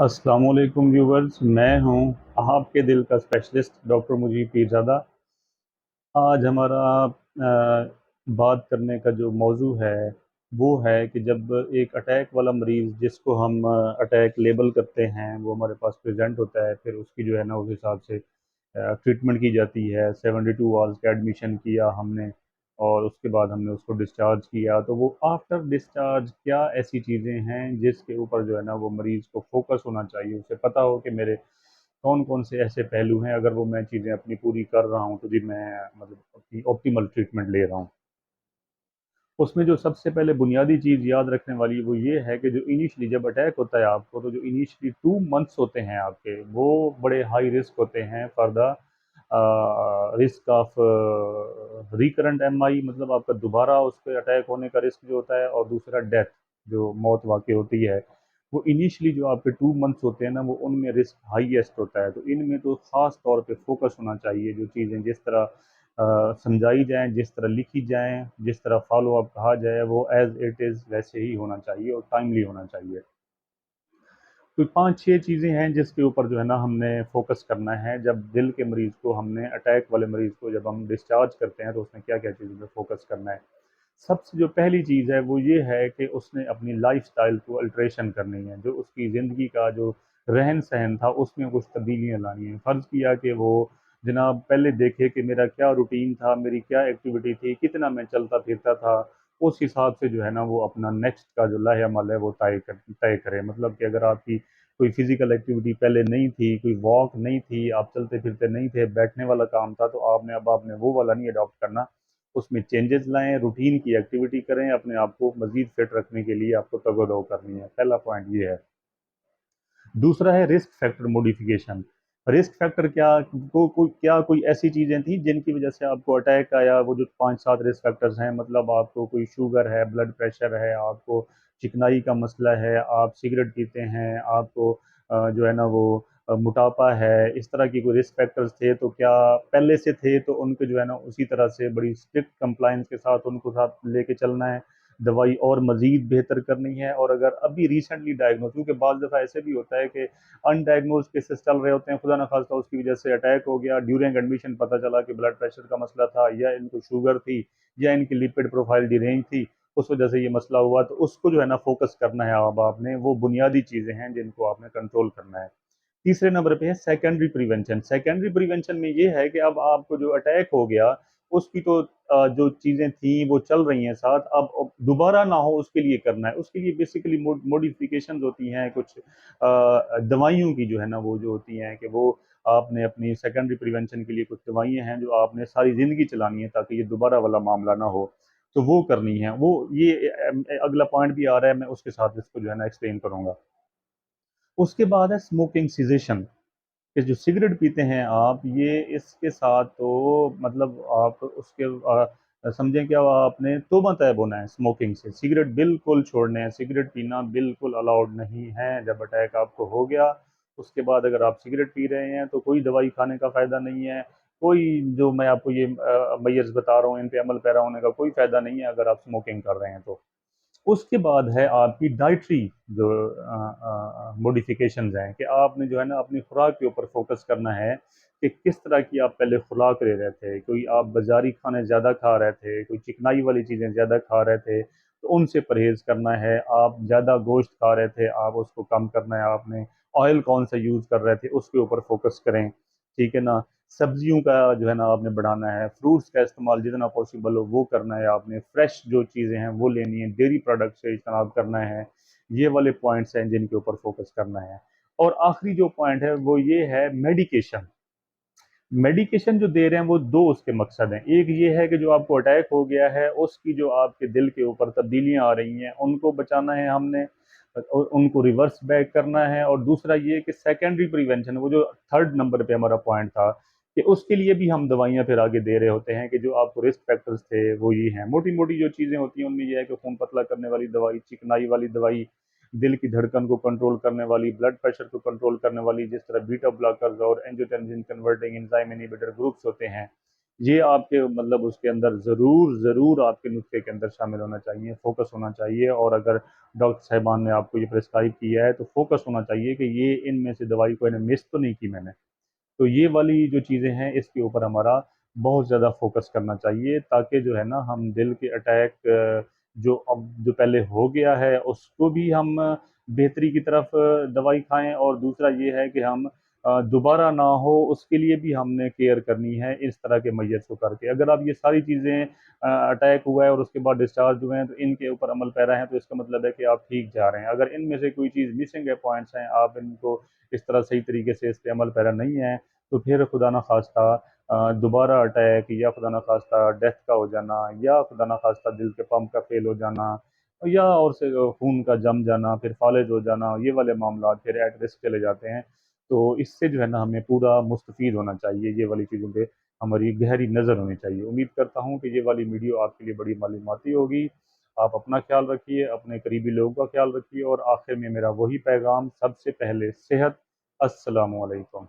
अस्सलाम वालेकुम व्यूवर्स, मैं हूं आपके दिल का स्पेशलिस्ट डॉक्टर मुजीब पीरज़ादा। आज हमारा बात करने का जो मौजू है वो है कि जब एक अटैक वाला मरीज़ जिसको हम अटैक लेबल करते हैं वो हमारे पास प्रेजेंट होता है, फिर उसकी जो है ना उस हिसाब से ट्रीटमेंट की जाती है। 72 आवर्स का एडमिशन किया हमने और उसके बाद हमने उसको डिस्चार्ज किया। तो वो आफ्टर डिस्चार्ज क्या ऐसी चीज़ें हैं जिसके ऊपर जो है ना वो मरीज़ को फोकस होना चाहिए, उसे पता हो कि मेरे कौन कौन से ऐसे पहलू हैं, अगर वो मैं चीज़ें अपनी पूरी कर रहा हूँ तो जी मैं मतलब अपनी ऑप्टिमल ट्रीटमेंट ले रहा हूँ। उसमें जो सबसे पहले बुनियादी चीज़ याद रखने वाली वो ये है कि जो इनिशियली जब अटैक होता है आपको, तो जो इनिशियली 2 मंथ्स होते हैं आपके, वो बड़े हाई रिस्क होते हैं for the risk of recurrent MI, मतलब आपका दोबारा उस पर अटैक होने का रिस्क जो होता है, और दूसरा डेथ, जो मौत वाकई होती है। वो इनिशियली जो आपके 2 मंथ्स होते हैं ना, वो उनमें रिस्क हाईएस्ट होता है। तो इनमें तो ख़ास तौर पे फोकस होना चाहिए। जो चीज़ें जिस तरह समझाई जाएँ, जिस तरह लिखी जाएँ, जिस तरह फ़ॉलो अप कहा जाए, वो एज़ इट इज़ वैसे ही होना चाहिए और टाइमली होना चाहिए। तो 5-6 चीज़ें हैं जिसके ऊपर जो है ना हमने फ़ोकस करना है। जब दिल के मरीज़ को हमने अटैक वाले मरीज़ को जब हम डिस्चार्ज करते हैं तो उसमें क्या-क्या चीज़ों पे फ़ोकस करना है। सबसे जो पहली चीज़ है वो ये है कि उसने अपनी लाइफ़स्टाइल को अल्टरेशन करनी है। जो उसकी ज़िंदगी का जो रहन-सहन था उसमें कुछ तब्दीलियाँ लानी है। फ़र्ज़ किया कि वो जनाब पहले देखे कि मेरा क्या रूटीन था, मेरी क्या एक्टिविटी थी, कितना मैं चलता-फिरता था, उस हिसाब से जो है ना वो अपना नेक्स्ट का जो लाहे-अमल है वो तय करे। मतलब कि अगर आपकी कोई फ़िज़िकल एक्टिविटी पहले नहीं थी, कोई वॉक नहीं थी, आप चलते-फिरते नहीं थे, बैठने वाला काम था, तो आपने वो वाला नहीं अडॉप्ट करना। उसमें चेंजेस लाएँ, रूटीन की एक्टिविटी करें, अपने आप को मज़ीद फिट रखने के लिए आपको तगो-दो करनी है। पहला पॉइंट ये है। दूसरा है risk factor modification. Risk factor क्या, कोई ऐसी चीज़ें थी जिनकी वजह से आपको अटैक आया? वो जो 5-7 रिस्क फैक्टर्स हैं, मतलब आपको कोई शुगर है, ब्लड प्रेशर है, आपको चिकनाई का मसला है, आप सिगरेट पीते हैं, आपको जो है ना वो मोटापा है, इस तरह की कोई रिस्क फैक्टर्स थे, तो क्या पहले से थे तो उनको जो है ना उसी तरह से बड़ी स्ट्रिक्ट कंप्लायंस के साथ उनको साथ लेके चलना है, दवाई और मज़ीद बेहतर करनी है। और अगर अभी रिसेंटली डायग्नोज, क्योंकि बाज़ दफ़ा ऐसे भी होता है कि अनडायग्नोज केसेस चल रहे होते हैं, खुदा न खास्ता उसकी वजह से अटैक हो गया, ड्यूरिंग एडमिशन पता चला कि ब्लड प्रेशर का मसला था, या इनको शुगर थी, या इनकी लिपिड प्रोफाइल डिरेंज थी, उस वजह से ये मसला हुआ। तो उसको जो है ना फोकस करना है। अब आपने वो बुनियादी चीज़ें हैं जिनको आपने कंट्रोल करना है। तीसरे नंबर पे है सेकेंडरी प्रिवेंशन। सेकेंडरी प्रिवेंशन में ये है कि अब आपको जो अटैक हो गया, उसकी तो जो चीज़ें थी वो चल रही हैं साथ, अब दोबारा ना हो उसके लिए करना है। उसके लिए बेसिकली मॉडिफिकेशंस होती हैं कुछ दवाइयों की, जो है ना वो जो होती हैं कि वो आपने अपनी सेकेंडरी प्रिवेंशन के लिए कुछ दवाइयाँ हैं जो आपने सारी ज़िंदगी चलानी है ताकि ये दोबारा वाला मामला ना हो। तो वो करनी है। वो ये अगला पॉइंट भी आ रहा है, मैं उसके साथ इसको जो है ना एक्सप्लेन करूँगा। उसके बाद है स्मोकिंग सीज़ेशन। कि जो सिगरेट पीते हैं आप, ये इसके साथ तो मतलब आप उसके समझें कि अब आपने तौबा तैब होना है स्मोकिंग से। सिगरेट बिल्कुल छोड़ने हैं, सिगरेट पीना बिल्कुल अलाउड नहीं है। जब अटैक आपको हो गया, उसके बाद अगर आप सिगरेट पी रहे हैं तो कोई दवाई खाने का फ़ायदा नहीं है। कोई जो मैं आपको ये मयर्स बता रहा हूँ, इन पे अमल पैरा होने का कोई फ़ायदा नहीं है अगर आप स्मोकिंग कर रहे हैं तो। उसके बाद है आपकी डाइटरी जो मॉडिफिकेशंस हैं, कि आपने जो है ना अपनी खुराक के ऊपर फोकस करना है कि किस तरह की आप पहले खुराक ले रहे थे। कोई आप बाजारी खाने ज़्यादा खा रहे थे, कोई चिकनाई वाली चीज़ें ज़्यादा खा रहे थे, तो उनसे परहेज़ करना है। आप ज़्यादा गोश्त खा रहे थे, आप उसको कम करना है। आपने ऑयल कौन सा यूज़ कर रहे थे उसके ऊपर फोकस करें, ठीक है ना। सब्जियों का जो है ना आपने बढ़ाना है, फ्रूट्स का इस्तेमाल जितना पॉसिबल हो वो करना है, आपने फ्रेश जो चीज़ें हैं वो लेनी है, डेयरी प्रोडक्ट से इज्तनाब करना है। ये वाले पॉइंट्स हैं जिनके ऊपर फोकस करना है। और आखिरी जो पॉइंट है वो ये है मेडिकेशन। मेडिकेशन जो दे रहे हैं वो दो उसके मकसद हैं। एक ये है कि जो आपको अटैक हो गया है उसकी जो आपके दिल के ऊपर तब्दीलियां आ रही हैं उनको बचाना है हमने, और उनको रिवर्स बैक करना है। और दूसरा ये कि सेकेंडरी प्रिवेंशन, वो जो थर्ड नंबर पे हमारा पॉइंट था, कि उसके लिए भी हम दवाइयां फिर आगे दे रहे होते हैं। कि जो आपको रिस्क फैक्टर्स थे वो ये हैं, मोटी मोटी जो चीज़ें होती हैं उनमें यह है कि खून पतला करने वाली दवाई, चिकनाई वाली दवाई, दिल की धड़कन को कंट्रोल करने वाली, ब्लड प्रेशर को कंट्रोल करने वाली, जिस तरह बीटा ब्लॉकर्स और angiotensin converting enzyme inhibitor groups होते हैं, ये आपके मतलब उसके अंदर ज़रूर आपके नुस्खे के अंदर शामिल होना चाहिए, फ़ोकस होना चाहिए। और अगर डॉक्टर साहिबान ने आपको ये प्रिस्क्राइब किया है तो फ़ोकस होना चाहिए कि ये इनमें से दवाई कोई ने मिस तो नहीं की मैंने। तो ये वाली जो चीज़ें हैं इसके ऊपर हमारा बहुत ज़्यादा फ़ोकस करना चाहिए, ताकि जो है ना हम दिल के अटैक जो पहले हो गया है उसको भी हम बेहतरी की तरफ दवाई खाएँ, और दूसरा ये है कि हम दोबारा ना हो उसके लिए भी हमने केयर करनी है इस तरह के मैयत को करके। अगर आप ये सारी चीज़ें अटैक हुआ है और उसके बाद डिस्चार्ज हुए हैं तो इनके ऊपर अमल पैरा हैं, तो इसका मतलब है कि आप ठीक जा रहे हैं। अगर इनमें से कोई चीज़ मिसिंग है, पॉइंट्स हैं, आप इनको इस तरह सही तरीके से इस पे अमल पैरा नहीं है, तो फिर खुदा न खास्ता दोबारा अटैक या खुदा न खास्ता डेथ का हो जाना, या खुदा न खास्ता दिल के पंप का फेल हो जाना, या और से खून का जम जाना, फिर फालिज हो जाना, ये वाले मामला फिर एट रिस्क चले जाते हैं। तो इससे जो है ना हमें पूरा मुस्तफ़ीद होना चाहिए, ये वाली चीज़ों पे हमारी गहरी नज़र होनी चाहिए। उम्मीद करता हूँ कि ये वाली वीडियो आपके लिए बड़ी मालूमाती होगी। आप अपना ख्याल रखिए, अपने करीबी लोगों का ख्याल रखिए, और आखिर में मेरा वही पैगाम सबसे पहले सेहत। अस्सलामु अलैकुम।